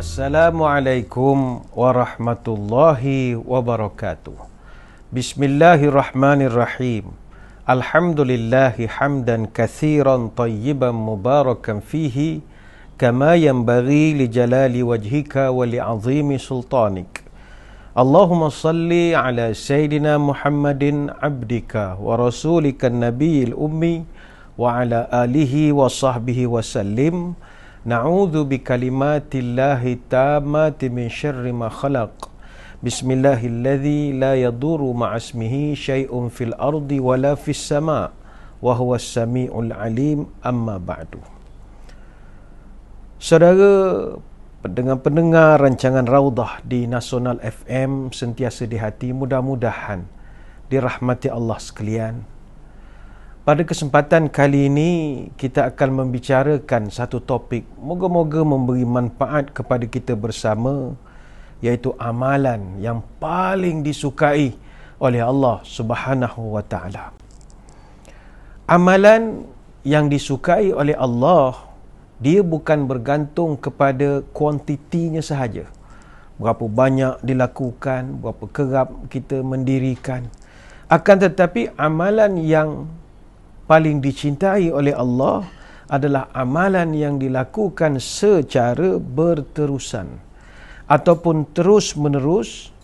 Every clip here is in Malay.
Assalamualaikum warahmatullahi wabarakatuh. Bismillahirrahmanirrahim. Alhamdulillahi hamdan kathiran tayyiban mubarakan fihi kama yanbaghi li jalali wajhika wa li azimi sultanik. Allahumma salli ala Sayyidina Muhammadin abdika wa rasulika nabiyil ummi wa ala alihi wa sahbihi wa sallim. Na'udzu bikalimatillahi tammati min syarri ma khalaq. Bismillahilladzi la yadurru ma'asmihi syai'un fil ardi wala fis sama' wa huwas sami'ul alim. Amma ba'du. Saudara pendengar-pendengar rancangan Raudah di Nasional FM sentiasa di hati, mudah-mudahan dirahmati Allah sekalian. Pada kesempatan kali ini kita akan membicarakan satu topik, moga-moga memberi manfaat kepada kita bersama, iaitu amalan yang paling disukai oleh Allah Subhanahu wa taala. Amalan yang disukai oleh Allah, dia bukan bergantung kepada kuantitinya sahaja. Berapa banyak dilakukan, berapa kerap kita mendirikan. Akan tetapi amalan yang paling dicintai oleh Allah adalah amalan yang dilakukan secara berterusan ataupun terus-menerus,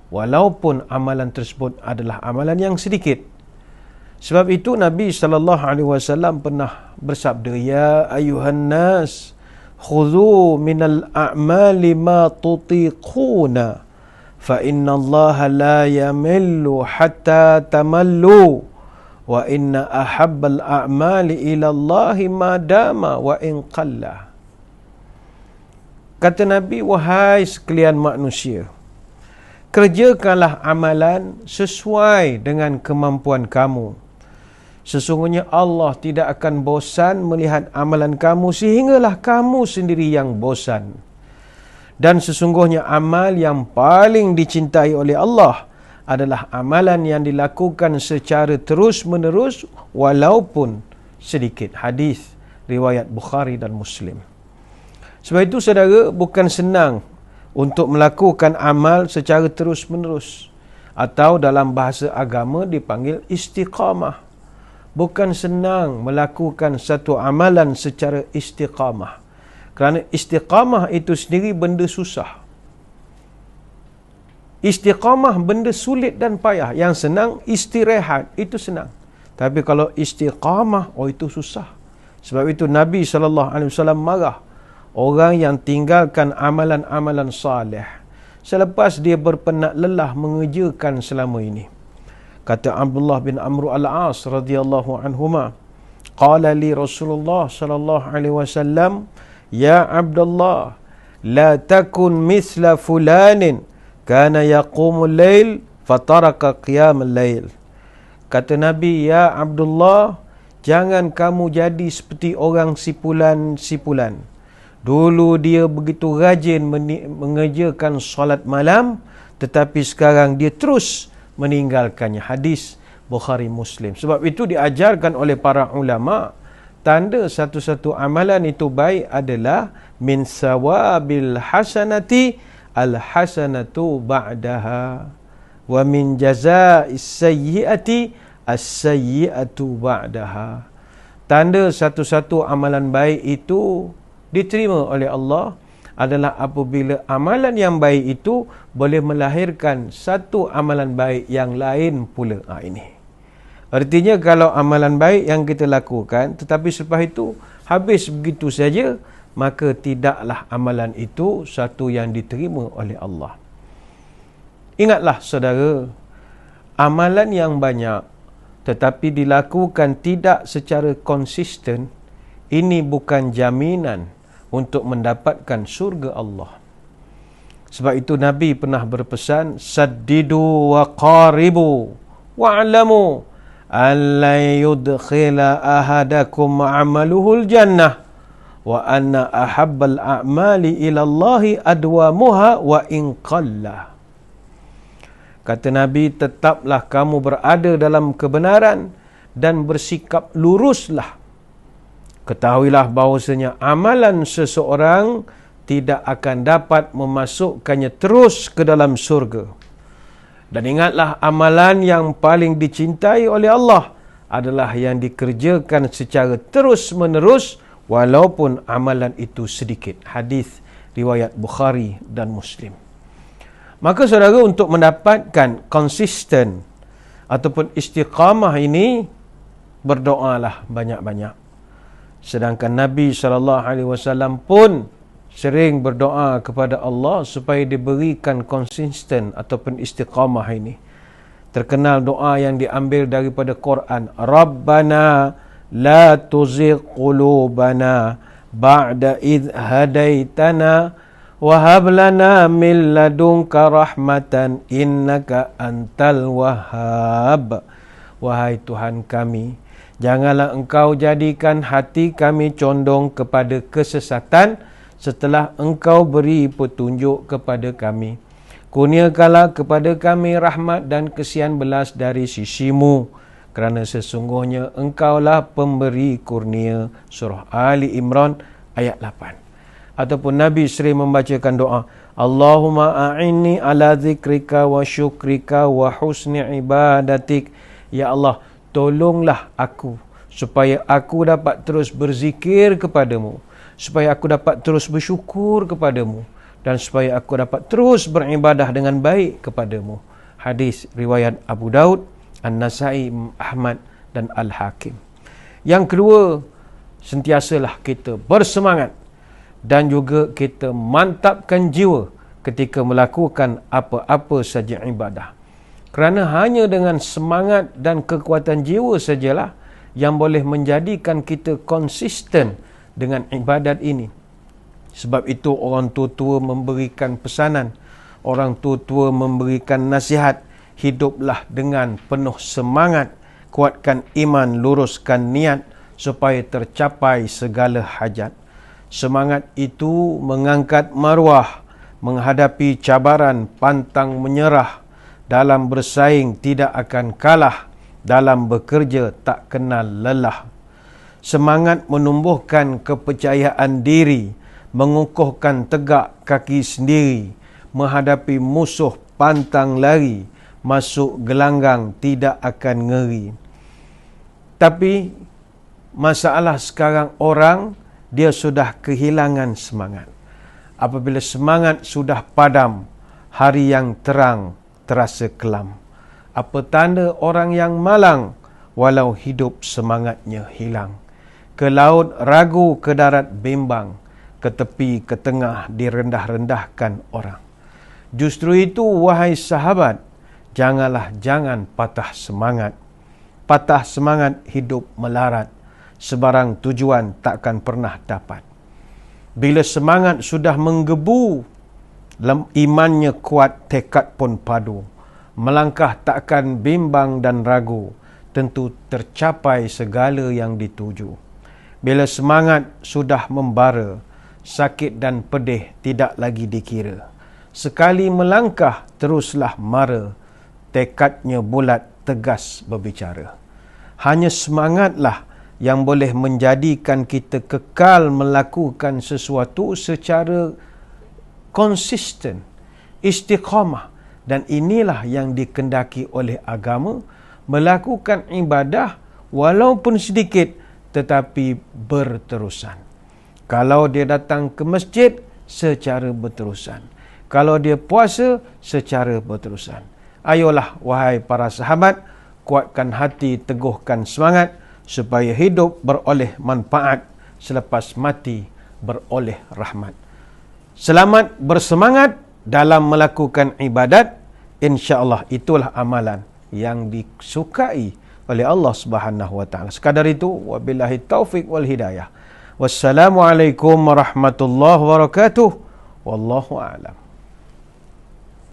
walaupun amalan tersebut adalah amalan yang sedikit. Sebab itu Nabi SAW pernah bersabda, "Ya ayuhan nas, khudhu minal a'mali ma tutiquna, fa inna Allah la yamillu hatta tamallu, wa inna ahabbal a'mali ila Allahi ma dama wa in qalla." Kata Nabi, wahai sekalian manusia, kerjakanlah amalan sesuai dengan kemampuan kamu. Sesungguhnya Allah tidak akan bosan melihat amalan kamu sehinggalah kamu sendiri yang bosan. Dan sesungguhnya amal yang paling dicintai oleh Allah adalah amalan yang dilakukan secara terus-menerus walaupun sedikit. Hadis riwayat Bukhari dan Muslim. Sebab itu saudara, bukan senang untuk melakukan amal secara terus-menerus, atau dalam bahasa agama dipanggil istiqamah. Bukan senang melakukan satu amalan secara istiqamah, kerana istiqamah itu sendiri benda susah. Istiqamah benda sulit dan payah. Yang senang istirahat, itu senang. Tapi kalau istiqamah, itu susah. Sebab itu Nabi SAW marah orang yang tinggalkan amalan-amalan salih selepas dia berpenat lelah mengerjakan selama ini. Kata Abdullah bin Amr al-As radhiyallahu anhuma, qala li Rasulullah sallallahu alaihi wasallam, ya Abdullah, la takun mithla fulanin kana yaqumul lail fataraka qiyamul lail. Kata Nabi, ya Abdullah, jangan kamu jadi seperti orang sipulan-sipulan. Dulu dia begitu rajin mengerjakan solat malam, tetapi sekarang dia terus meninggalkannya. Hadis Bukhari Muslim. Sebab itu diajarkan oleh para ulama, tanda satu-satu amalan itu baik adalah min sawabil hasanati al-hasanatu ba'daha, wa min jaza'is sayyi'ati as-sayyi'atu ba'daha. Tanda satu-satu amalan baik itu diterima oleh Allah adalah apabila amalan yang baik itu boleh melahirkan satu amalan baik yang lain pula. Ini artinya kalau amalan baik yang kita lakukan tetapi selepas itu habis begitu saja, maka tidaklah amalan itu satu yang diterima oleh Allah. Ingatlah saudara, amalan yang banyak tetapi dilakukan tidak secara konsisten, ini bukan jaminan untuk mendapatkan syurga Allah. Sebab itu Nabi pernah berpesan, saddidu wa qaribu wa'lamu an la yudkhila ahadakum amaluhul jannah wa anna ahabbal a'mali ila Allahi adwamuha wa in qalla. Kata Nabi, tetaplah kamu berada dalam kebenaran dan bersikap luruslah. Ketahuilah bahawasanya amalan seseorang tidak akan dapat memasukkannya terus ke dalam surga. Dan ingatlah, amalan yang paling dicintai oleh Allah adalah yang dikerjakan secara terus-menerus walaupun amalan itu sedikit. Hadis riwayat Bukhari dan Muslim. Maka saudara, untuk mendapatkan konsisten ataupun istiqamah ini, berdoalah banyak-banyak. Sedangkan Nabi SAW pun sering berdoa kepada Allah supaya diberikan konsisten ataupun istiqamah ini. Terkenal doa yang diambil daripada Quran. Rabbana la tuzigh qulubana ba'da idh hadaitana wa hab lana min ladunka rahmatan innaka antal wahhab. Wahai Tuhan kami, janganlah Engkau jadikan hati kami condong kepada kesesatan setelah Engkau beri petunjuk kepada kami. Kurniakanlah kepada kami rahmat dan kesian belas dari sisi-Mu, kerana sesungguhnya Engkaulah pemberi kurnia. Surah Ali Imran ayat 8. Ataupun Nabi sering membacakan doa, Allahumma a'inni ala zikrika wa syukrika wa husni ibadatik. Ya Allah, tolonglah aku supaya aku dapat terus berzikir kepadamu, supaya aku dapat terus bersyukur kepadamu, dan supaya aku dapat terus beribadah dengan baik kepadamu. Hadis riwayat Abu Daud, An-Nasai, Ahmad dan Al-Hakim. Yang kedua, sentiasalah kita bersemangat dan juga kita mantapkan jiwa ketika melakukan apa-apa saja ibadah. Kerana hanya dengan semangat dan kekuatan jiwa sajalah yang boleh menjadikan kita konsisten dengan ibadat ini. Sebab itu orang tua-tua memberikan pesanan, orang tua-tua memberikan nasihat, hiduplah dengan penuh semangat, kuatkan iman, luruskan niat supaya tercapai segala hajat. Semangat itu mengangkat maruah, menghadapi cabaran, pantang menyerah, dalam bersaing tidak akan kalah, dalam bekerja tak kenal lelah. Semangat menumbuhkan kepercayaan diri, mengukuhkan tegak kaki sendiri, menghadapi musuh pantang lari, masuk gelanggang tidak akan ngeri. Tapi masalah sekarang orang, dia sudah kehilangan semangat. Apabila semangat sudah padam, hari yang terang terasa kelam. Apa tanda orang yang malang walau hidup semangatnya hilang? Ke laut ragu, ke darat bimbang, ke tepi, ke tengah direndah-rendahkan orang. Justru itu, wahai sahabat, jangan patah semangat. Patah semangat hidup melarat, sebarang tujuan takkan pernah dapat. Bila semangat sudah menggebu, imannya kuat, tekad pun padu. Melangkah takkan bimbang dan ragu, tentu tercapai segala yang dituju. Bila semangat sudah membara, sakit dan pedih tidak lagi dikira. Sekali melangkah teruslah mara, tekadnya bulat tegas berbicara. Hanya semangatlah yang boleh menjadikan kita kekal melakukan sesuatu secara konsisten, istiqamah. Dan inilah yang dikendaki oleh agama, melakukan ibadah walaupun sedikit tetapi berterusan. Kalau dia datang ke masjid, secara berterusan. Kalau dia puasa, secara berterusan. Ayolah wahai para sahabat, kuatkan hati, teguhkan semangat, supaya hidup beroleh manfaat, selepas mati beroleh rahmat. Selamat bersemangat dalam melakukan ibadat. InsyaAllah itulah amalan yang disukai oleh Allah Subhanahu wa taala. Sekadar itu, wabillahi taufik wal hidayah. Wassalamualaikum warahmatullahi wabarakatuh. Wallahu a'lam.